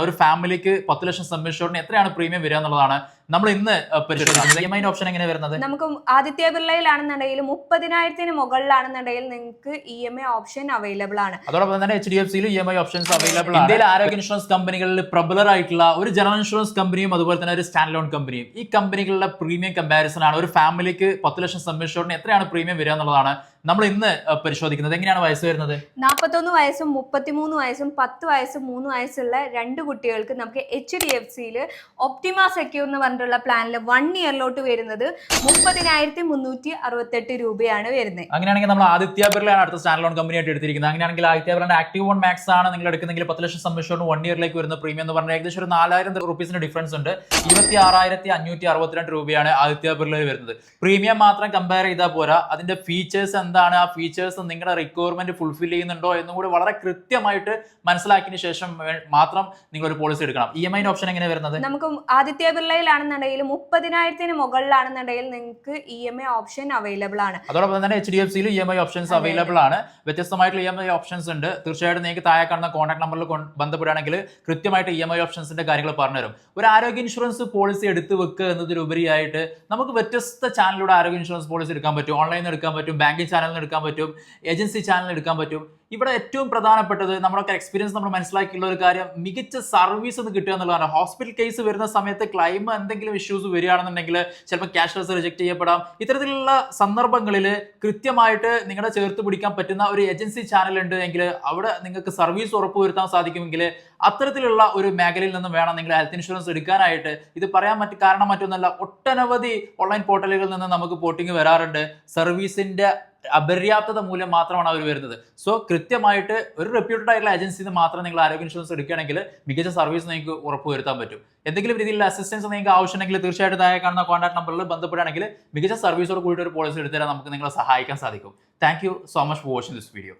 ഒരു ഫാമിലിക്ക് 10 ലക്ഷം സം ഇൻഷുറിന് എത്രയാണ് പ്രീമിയം വരിക എന്നുള്ളതാണ് നമ്മൾ ഇന്ന് പരിശോധിക്കുന്നത്. EMI ഓപ്ഷൻ എങ്ങനെ വരുന്നത്? നമുക്ക് ആദിത്യ ബിർളയിലാണെന്നുണ്ടെങ്കിൽ 30,000 മുകളിലാണെന്നുണ്ടെങ്കിൽ നിങ്ങൾക്ക് EMI ഓപ്ഷൻ അവൈലബിൾ ആണ്. അതോടൊപ്പം തന്നെ HDFCയിൽ EMI ഓപ്ഷൻസ് അവൈലബിൾ ആണ്. ഇന്ത്യയിലെ ആരോഗ്യ ഇൻഷുറൻസ് കമ്പനികളിൽ പ്രബലരായിട്ടുള്ള ഒരു ജനറൽ ഇൻഷുറൻസ് കമ്പനിയും അതുപോലെ തന്നെ ഒരു സ്റ്റാൻഡ് ലോൺ കമ്പനിയും ഈ കമ്പനികളുടെ പ്രീമിയം കമ്പാരിസൺ ആണ്. ഒരു ഫാമിലിക്ക് 10 ലക്ഷം സം ഇൻഷുറിന് എത്രയാണ് പ്രീമിയം വരിക എന്നുള്ളതാണ് നമ്മൾ ഇന്ന് പരിശോധിക്കുന്നത്. എങ്ങനെയാണ് വയസ്സ് വരുന്നത്? 41 വയസ്സും 33 വയസ്സും 10 വയസ്സും 3 വയസ്സുള്ള 2 കുട്ടികൾക്ക് നമുക്ക് HDFCയിൽ ഒപ്റ്റിമ സെക്യൂർ എന്ന് പറഞ്ഞിട്ടുള്ള പ്ലാനിൽ 1 ഇയറിലോട്ട് വരുന്നത് 30,368 രൂപയാണ് വരുന്നത്. അങ്ങനെയാണെങ്കിൽ നമ്മൾ ആദിത്യ ബിർളയാണ് അടുത്ത സ്റ്റാൻഡ് ലോൺ കമ്പനിയായിട്ട് എടുത്തിരിക്കുന്നത്. അങ്ങനെയാണെങ്കിൽ ആദിത്യ ബിർളയുടെ ആക്റ്റീവ് 1 മാക്സ് ആണ് നിങ്ങൾ എടുക്കുന്നെങ്കിൽ 10 ലക്ഷം സം ഇൻഷുറിന് 1 ഇയറിലേക്ക് വരുന്ന പ്രീമിയം എന്ന് പറഞ്ഞാൽ ഏകദേശം ഒരു 4,000 റുപ്പീസിന്റെ ഡിഫറൻസ് ഉണ്ട്. 26,562 രൂപയാണ് ആദിത്യ ബിർളയിൽ വരുന്നത്. പ്രീമിയം മാത്രം കമ്പയർ ചെയ്താൽ പോരാ, അതിന്റെ ഫീച്ചേഴ്സ് എന്താണ്, ആ ഫീച്ചേഴ്സ് നിങ്ങളുടെ റിക്വയർമെന്റ് ഫുൾഫിൽ ചെയ്യുന്നുണ്ടോ എന്നും കൂടി വളരെ കൃത്യമായിട്ട് മനസ്സിലാക്കിയതിനു ശേഷം മാത്രം നിങ്ങൾ ഒരു പോളിസി എടുക്കണം. EMI ഓപ്ഷൻ എങ്ങനെ വരുന്നത്? നമുക്ക് ആദിത്യ ബിർളയിലാണെന്നുണ്ടെങ്കിൽ 30,000 മുകളിലാണെന്നുണ്ടെങ്കിൽ നിങ്ങൾക്ക് EMI ഓപ്ഷൻ അവൈലബിൾ ആണ്. അതോടൊപ്പം തന്നെ HDFCയിൽ EMI ഓപ്ഷൻസ് അവൈലബിൾ ആണ്. വ്യത്യസ്തമായിട്ടുള്ള EMI ഓപ്ഷൻസ് ഉണ്ട്. തീർച്ചയായിട്ടും നിങ്ങൾക്ക് താഴെ കാണുന്ന കോൺടാക്ട് നമ്പറിൽ ബന്ധപ്പെടുകയാണെങ്കിൽ കൃത്യമായിട്ട് EMI ഓപ്ഷൻസിന്റെ കാര്യങ്ങൾ പറഞ്ഞുതരും. ഒരു ആരോഗ്യ ഇൻഷുറൻസ് പോളിസി എടുത്ത് വെക്കുക എന്നതിലുപരിയായിട്ട് നമുക്ക് വ്യത്യസ്ത ചാനലിലൂടെ ആരോഗ്യ ഇൻഷുറൻസ് പോളിസി എടുക്കാൻ പറ്റും. ഓൺലൈനിൽ എടുക്കാൻ പറ്റും, ബാങ്കിങ് ചാനലിൽ എടുക്കാൻ പറ്റും, ഏജൻസി ചാനലിൽ എടുക്കാൻ പറ്റും. ഇവിടെ ഏറ്റവും പ്രധാനപ്പെട്ടത് നമ്മളൊക്കെ എക്സ്പീരിയൻസ് നമ്മൾ മനസ്സിലാക്കിയുള്ള ഒരു കാര്യം മികച്ച സർവീസ് ഒന്ന് കിട്ടുക എന്നുള്ളതാണ്. ഹോസ്പിറ്റൽ കേസ് വരുന്ന സമയത്ത് ക്ലൈം എന്തെങ്കിലും ഇഷ്യൂസ് വരികയാണെന്നുണ്ടെങ്കിൽ ചിലപ്പോൾ ക്യാഷ്ലെസ് റിജക്ട് ചെയ്യപ്പെടാം. ഇത്തരത്തിലുള്ള സന്ദർഭങ്ങളിൽ കൃത്യമായിട്ട് നിങ്ങളെ ചേർത്ത് പിടിക്കാൻ പറ്റുന്ന ഒരു ഏജൻസി ചാനൽ ഉണ്ട് എങ്കിൽ അവിടെ നിങ്ങൾക്ക് സർവീസ് ഉറപ്പുവരുത്താൻ സാധിക്കുമെങ്കിൽ അത്തരത്തിലുള്ള ഒരു മേഖലയിൽ നിന്ന് വേണം നിങ്ങൾ ഹെൽത്ത് ഇൻഷുറൻസ് എടുക്കാനായിട്ട്. ഇത് പറയാൻ കാരണം മറ്റൊന്നല്ല, ഒട്ടനവധി ഓൺലൈൻ പോർട്ടലുകളിൽ നിന്ന് നമുക്ക് പോർട്ടിങ് വരാറുണ്ട്. സർവീസിന്റെ അപര്യാപ്തത മൂലം മാത്രമാണ് അവർ വരുന്നത്. സോ കൃത്യമായിട്ട് ഒരു റെപ്യൂട്ടഡ് ആയിട്ടുള്ള ഏജൻസിന്ന് മാത്രം നിങ്ങൾ ആരോഗ്യ ഇൻഷുറൻസ് എടുക്കുകയാണെങ്കിൽ മികച്ച സർവീസ് നിങ്ങൾക്ക് ഉറപ്പുവരുത്താൻ പറ്റും. എന്തെങ്കിലും രീതിയിലുള്ള അസിസ്റ്റൻസ് നിങ്ങൾക്ക് ആവശ്യമുണ്ടെങ്കിൽ തീർച്ചയായിട്ടും താഴെ കാണുന്ന കോൺടാക്ട് നമ്പറിൽ ബന്ധപ്പെടുകയാണെങ്കിൽ മികച്ച സർവീസോട് കൂടിയിട്ട് ഒരു പോളിസി എടുത്തുതരാൻ നമുക്ക് നിങ്ങളെ സഹായിക്കാൻ സാധിക്കും. Thank you so much for watching this video.